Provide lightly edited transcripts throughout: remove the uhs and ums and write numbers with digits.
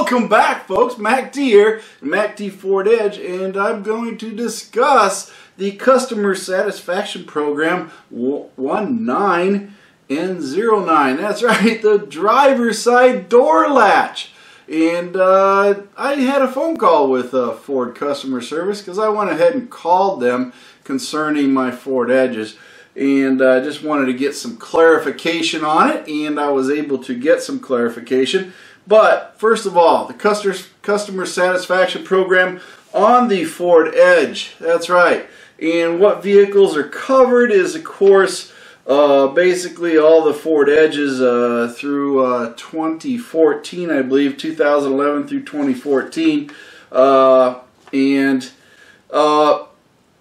Welcome back, folks. MacT here, MacT Ford Edge, and I'm going to discuss the Customer Satisfaction Program 19 and 09. That's right, the driver's side door latch. And I had a phone call with Ford customer service because I went ahead and called them concerning my Ford Edges. And I just wanted to get some clarification on it, and I was able to get some clarification. But first of all, the customer satisfaction program on the Ford Edge. That's right. And what vehicles are covered is, of course, basically all the Ford Edges through 2014, I believe, 2011 through 2014.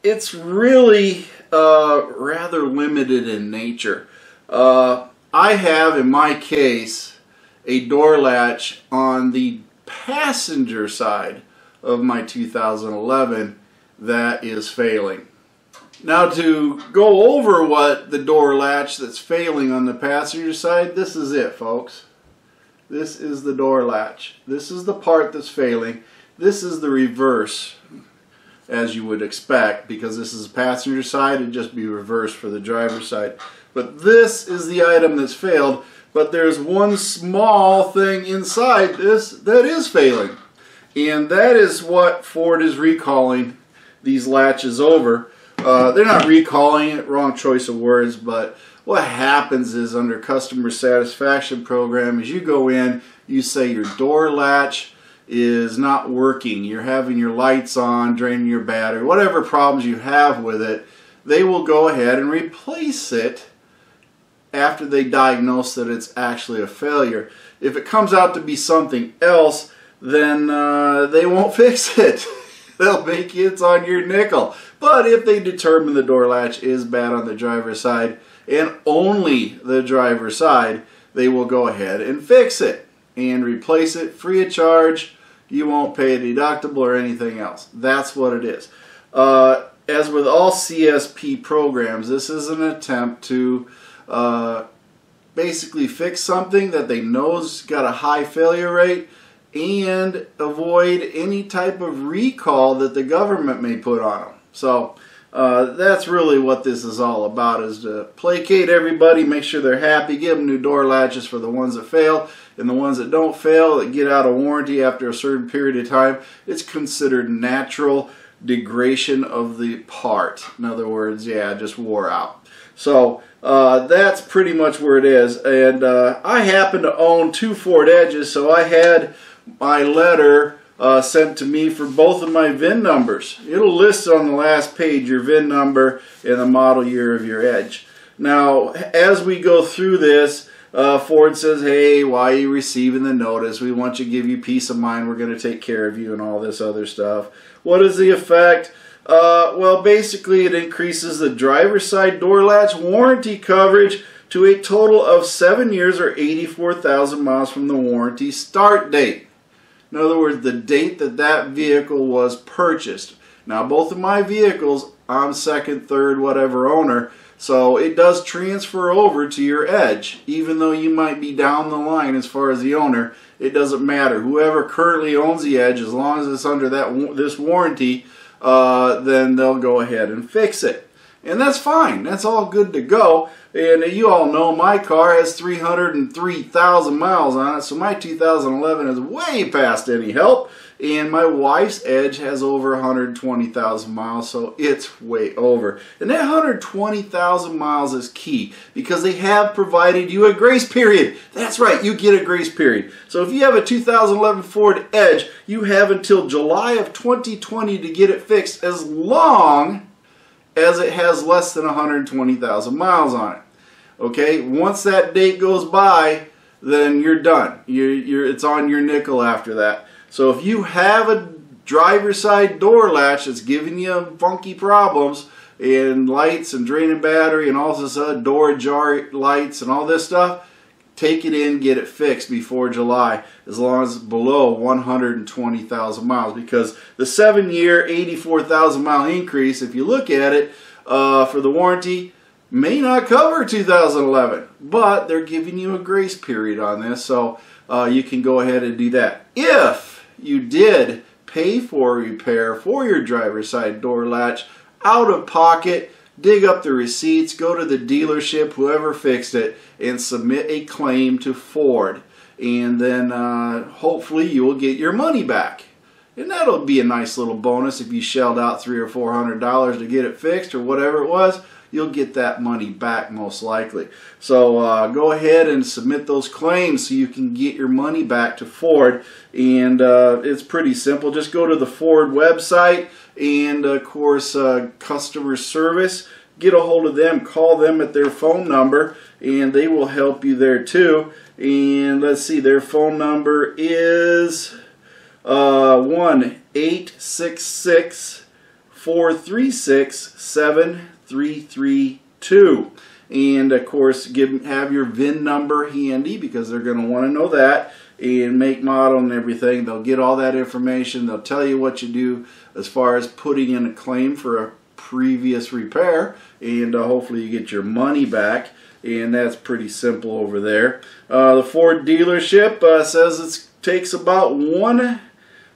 It's really rather limited in nature. I have, in my case, a door latch on the passenger side of my 2011 that is failing. Now, to go over what the door latch that's failing on the passenger side, this is it, folks. This is the door latch. This is the part that's failing. This is the reverse, as you would expect, because this is the passenger side. It'd just be reversed for the driver's side. But this is the item that's failed. But there's one small thing inside this that is failing. And that is what Ford is recalling these latches over. They're not recalling it, wrong choice of words, but what happens is under customer satisfaction program is you go in, you say your door latch is not working, you're having your lights on, draining your battery, whatever problems you have with it, they will go ahead and replace it after they diagnose that it's actually a failure. If it comes out to be something else, then they won't fix it. They'll make it's on your nickel. But if they determine the door latch is bad on the driver's side, and only the driver's side, they will go ahead and fix it and replace it free of charge. You won't pay a deductible or anything else. That's what it is. As with all CSP programs, this is an attempt to basically fix something that they know's got a high failure rate and avoid any type of recall that the government may put on them. So that's really what this is all about, is to placate everybody, make sure they're happy, give them new door latches for the ones that fail, and the ones that don't fail, that get out of warranty after a certain period of time, it's considered natural degradation of the part. In other words, yeah, just wore out. So that's pretty much where it is. And I happen to own two Ford Edges, so I had my letter sent to me for both of my VIN numbers. It'll list on the last page your VIN number and the model year of your Edge. Now, as we go through this, Ford says, hey, why are you receiving the notice? We want you to give you peace of mind. We're going to take care of you and all this other stuff. What is the effect? Well, basically it increases the driver's side door latch warranty coverage to a total of 7 years or 84,000 miles from the warranty start date. In other words, the date that that vehicle was purchased. Now, both of my vehicles, I'm second, third, whatever owner, so it does transfer over to your Edge. Even though you might be down the line as far as the owner, it doesn't matter. Whoever currently owns the Edge, as long as it's under this warranty, then they'll go ahead and fix it. And that's fine. That's all good to go. And you all know my car has 303,000 miles on it, so my 2011 is way past any help. And my wife's Edge has over 120,000 miles, so it's way over. And that 120,000 miles is key because they have provided you a grace period. That's right, you get a grace period. So if you have a 2011 Ford Edge, you have until July of 2020 to get it fixed, as long as it has less than 120,000 miles on it. Okay, once that date goes by, then you're done. It's on your nickel after that. So if you have a driver's side door latch that's giving you funky problems, and lights and draining battery and all this other door jar lights and all this stuff, take it in, get it fixed before July, as long as it's below 120,000 miles, because the 7-year 84,000 mile increase, if you look at it, for the warranty may not cover 2011, but they're giving you a grace period on this. So you can go ahead and do that. If you did pay for a repair for your driver's side door latch out of pocket, dig up the receipts, go to the dealership, whoever fixed it, and submit a claim to Ford. And then hopefully you will get your money back. And that'll be a nice little bonus if you shelled out $300 or $400 to get it fixed or whatever it was. You'll get that money back most likely. So go ahead and submit those claims so you can get your money back to Ford. And it's pretty simple. Just go to the Ford website and of course customer service. Get a hold of them. Call them at their phone number and they will help you there too. And let's see, their phone number is 1-866-436-7332. And of course have your VIN number handy because they're going to want to know that, and make, model, and everything. They'll get all that information. They'll tell you what you do as far as putting in a claim for a previous repair, and hopefully you get your money back. And that's pretty simple over there. The Ford dealership says it takes about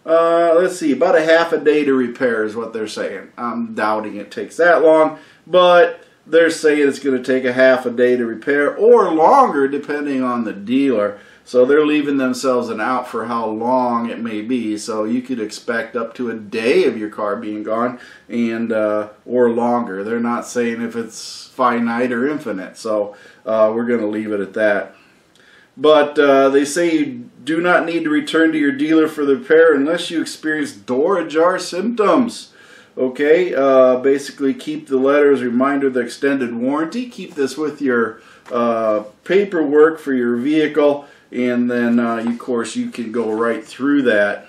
about a half a day to repair is what they're saying. I'm doubting it takes that long, but they're saying it's going to take a half a day to repair or longer depending on the dealer. So they're leaving themselves an out for how long it may be. So you could expect up to a day of your car being gone and or longer. They're not saying if it's finite or infinite. So we're going to leave it at that. But they say you do not need to return to your dealer for the repair unless you experience door ajar symptoms. Okay, basically keep the letter as a reminder of the extended warranty. Keep this with your paperwork for your vehicle, and then of course you can go right through that.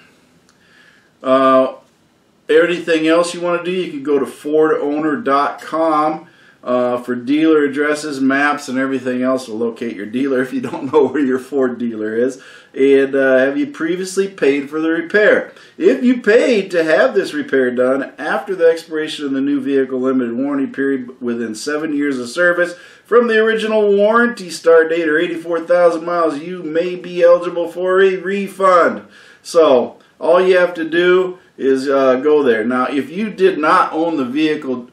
Anything else you want to do, you can go to FordOwner.com. For dealer addresses, maps, and everything else to locate your dealer if you don't know where your Ford dealer is. And have you previously paid for the repair? If you paid to have this repair done after the expiration of the new vehicle limited warranty period within 7 years of service from the original warranty start date or 84,000 miles, you may be eligible for a refund. So all you have to do is go there. Now, if you did not own the vehicle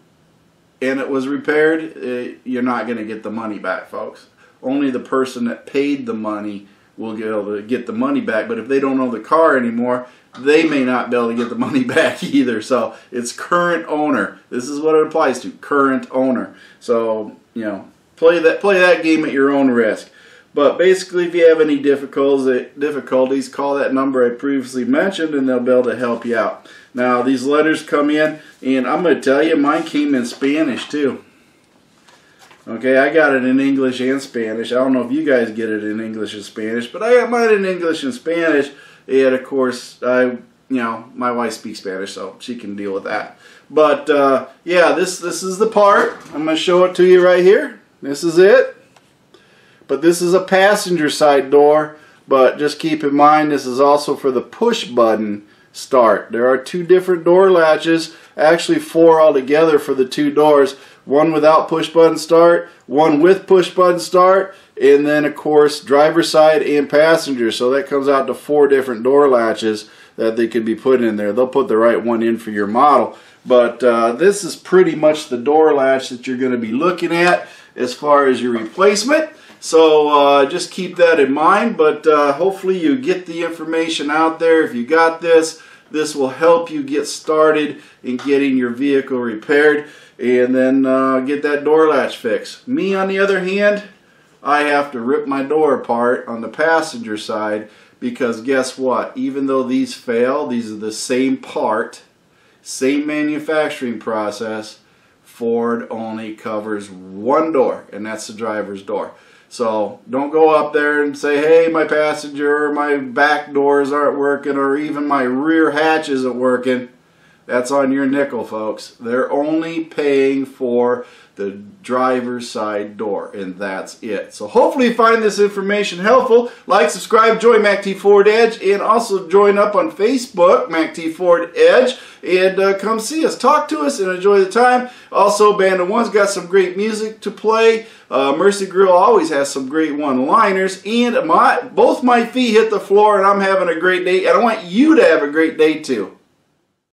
and it was repaired, you're not going to get the money back, folks. Only the person that paid the money will be able to get the money back. But if they don't own the car anymore, they may not be able to get the money back either. So it's current owner. This is what it applies to, current owner. So, you know, play that game at your own risk. But basically, if you have any difficulties, call that number I previously mentioned, and they'll be able to help you out. Now, these letters come in, and I'm going to tell you, mine came in Spanish, too. Okay, I got it in English and Spanish. I don't know if you guys get it in English and Spanish, but I got mine in English and Spanish. And, of course, my wife speaks Spanish, so she can deal with that. But, yeah, this is the part. I'm going to show it to you right here. This is it. But this is a passenger side door, but just keep in mind this is also for the push button start. There are two different door latches, actually 4 altogether for the 2 doors. One without push button start, one with push button start, and then of course driver side and passenger. So that comes out to 4 different door latches that they could be put in there. They'll put the right one in for your model. But this is pretty much the door latch that you're going to be looking at as far as your replacement. So just keep that in mind, but hopefully you get the information out there. If you got this will help you get started in getting your vehicle repaired and then get that door latch fixed. Me, on the other hand, I have to rip my door apart on the passenger side because guess what? Even though these fail, these are the same part, same manufacturing process. Ford only covers one door, and that's the driver's door. So don't go up there and say, hey, my passenger or my back doors aren't working or even my rear hatch isn't working. that's on your nickel, folks. They're only paying for the driver's side door, and that's it. So hopefully you find this information helpful. Like, subscribe, join MACTFORDEDGE, and also join up on Facebook, MACTFORDEDGE, and come see us, talk to us, and enjoy the time. Also, Band of One's got some great music to play. Mercy Grill always has some great one-liners, and both my feet hit the floor, and I'm having a great day, and I want you to have a great day too.